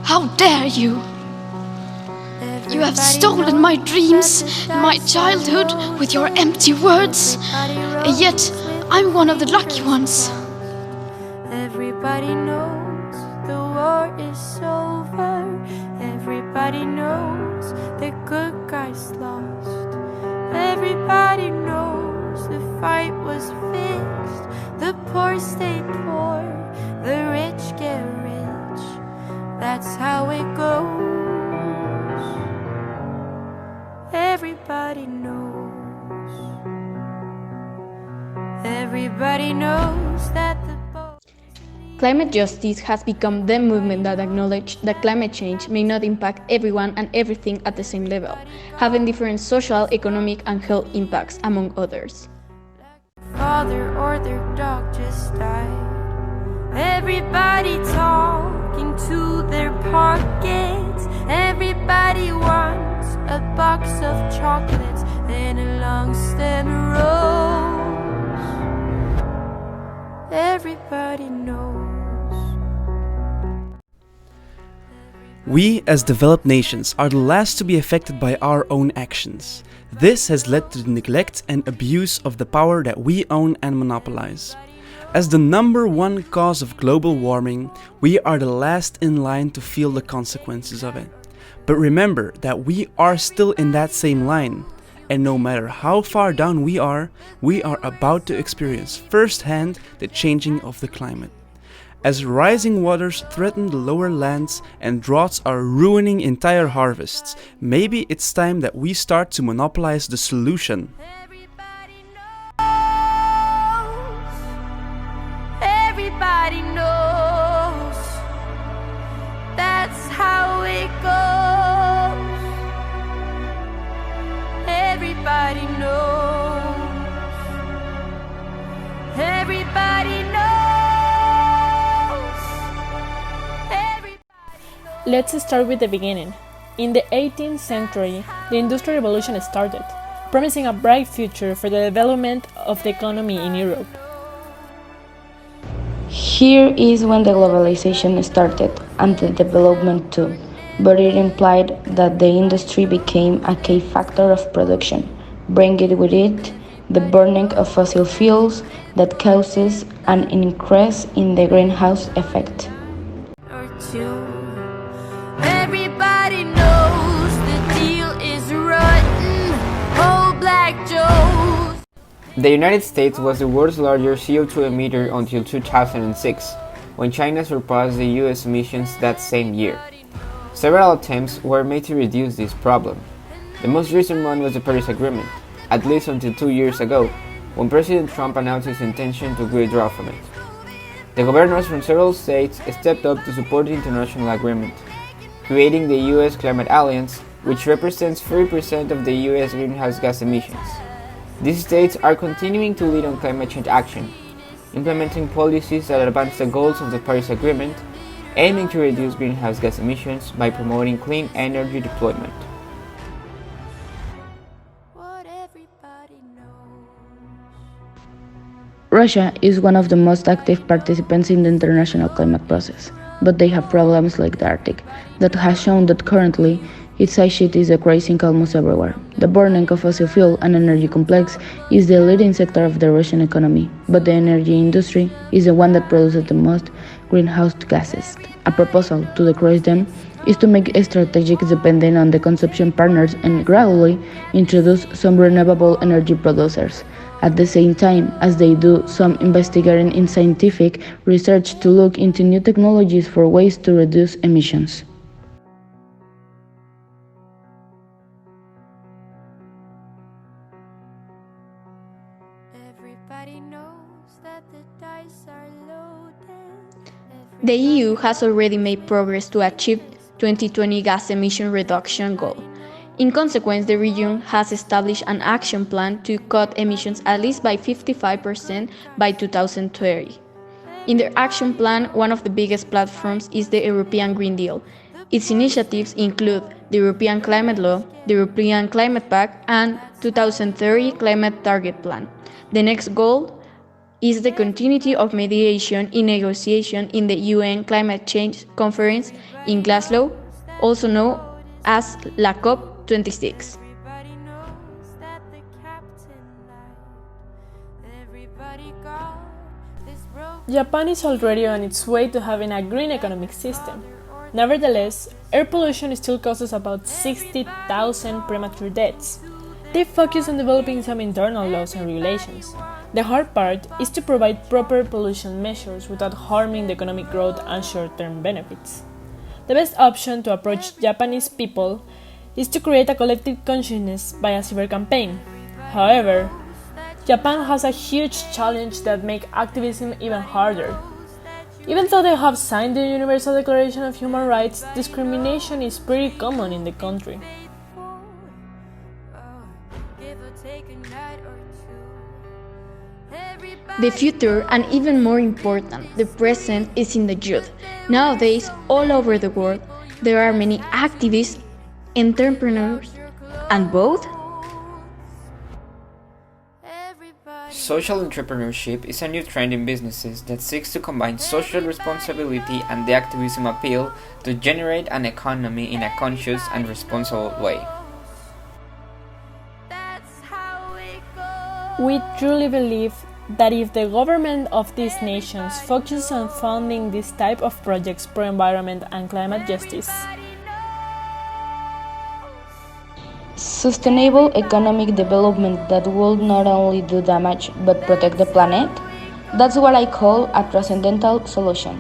How dare you! You have stolen my dreams, my childhood, with your empty words. And yet, I'm one of the lucky ones. Everybody knows the war is over. Everybody knows the good guys lost. Everybody knows the fight was fixed. The poor stay poor, the rich get rich. That's how it goes. Everybody knows. Everybody knows that the Climate justice has become the movement that acknowledges that climate change may not impact everyone and everything at the same level, having different social, economic, and health impacts, among others. Father or their dog just died. Everybody talking to their pockets. Everybody wants a box of chocolates and a long stem rose. Everybody knows. We, as developed nations, are the last to be affected by our own actions. This has led to the neglect and abuse of the power that we own and monopolize. As the #1 cause of global warming, we are the last in line to feel the consequences of it. But remember that we are still in that same line, and no matter how far down we are about to experience firsthand the changing of the climate. As rising waters threaten the lower lands and droughts are ruining entire harvests, maybe it's time that we start to monopolize the solution. Everybody knows. Everybody knows. That's how it goes. Everybody knows. Everybody knows. Let's start with the beginning. In the 18th century, the Industrial Revolution started, promising a bright future for the development of the economy in Europe. Here is when the globalization started, and the development too, but it implied that the industry became a key factor of production, bringing with it the burning of fossil fuels that causes an increase in the greenhouse effect. Or two. Everybody knows the deal is rotten. Oh, Black Joe. The United States was the world's largest CO2 emitter until 2006, when China surpassed the US emissions that same year. Several attempts were made to reduce this problem. The most recent one was the Paris Agreement, at least until 2 years ago, when President Trump announced his intention to withdraw from it. The governors from several states stepped up to support the international agreement, creating the US Climate Alliance, which represents 3% of the US greenhouse gas emissions. These states are continuing to lead on climate change action, implementing policies that advance the goals of the Paris Agreement, aiming to reduce greenhouse gas emissions by promoting clean energy deployment. What everybody knows. Russia is one of the most active participants in the international climate process, but they have problems like the Arctic, that has shown that currently its ice sheet is decreasing almost everywhere. The burning of fossil fuel and energy complex is the leading sector of the Russian economy, but the energy industry is the one that produces the most greenhouse gases. A proposal to decrease them is to make strategic dependent on the consumption partners and gradually introduce some renewable energy producers, at the same time as they do some investigating in scientific research to look into new technologies for ways to reduce emissions. Everybody knows that the dice are loaded. The EU has already made progress to achieve 2020 gas emission reduction goal. In consequence, the region has established an action plan to cut emissions at least by 55% by 2030. In their action plan, one of the biggest platforms is the European Green Deal. Its initiatives include the European Climate Law, the European Climate Pact, and 2030 Climate Target Plan. The next goal is the continuity of mediation in negotiation in the UN Climate Change Conference in Glasgow, also known as La COP26. Everybody knows that the captain lied. Everybody got this broke. Japan is already on its way to having a green economic system. Nevertheless, air pollution still causes about 60,000 premature deaths. They focus on developing some internal laws and regulations. The hard part is to provide proper pollution measures without harming the economic growth and short-term benefits. The best option to approach Japanese people is to create a collective consciousness by a cyber campaign. However, Japan has a huge challenge that makes activism even harder. Even though they have signed the Universal Declaration of Human Rights, discrimination is pretty common in the country. Give or take a night or two. Everybody The future, and even more important, the present, is in the youth. Nowadays, all over the world, there are many activists, entrepreneurs, and both. Social entrepreneurship is a new trend in businesses that seeks to combine social responsibility and the activism appeal to generate an economy in a conscious and responsible way. that's how it goes. We truly believe that if the government of these nations focuses on funding this type of projects pro environment and climate justice, Sustainable economic development that will not only do damage but protect the planet? That's what I call a transcendental solution.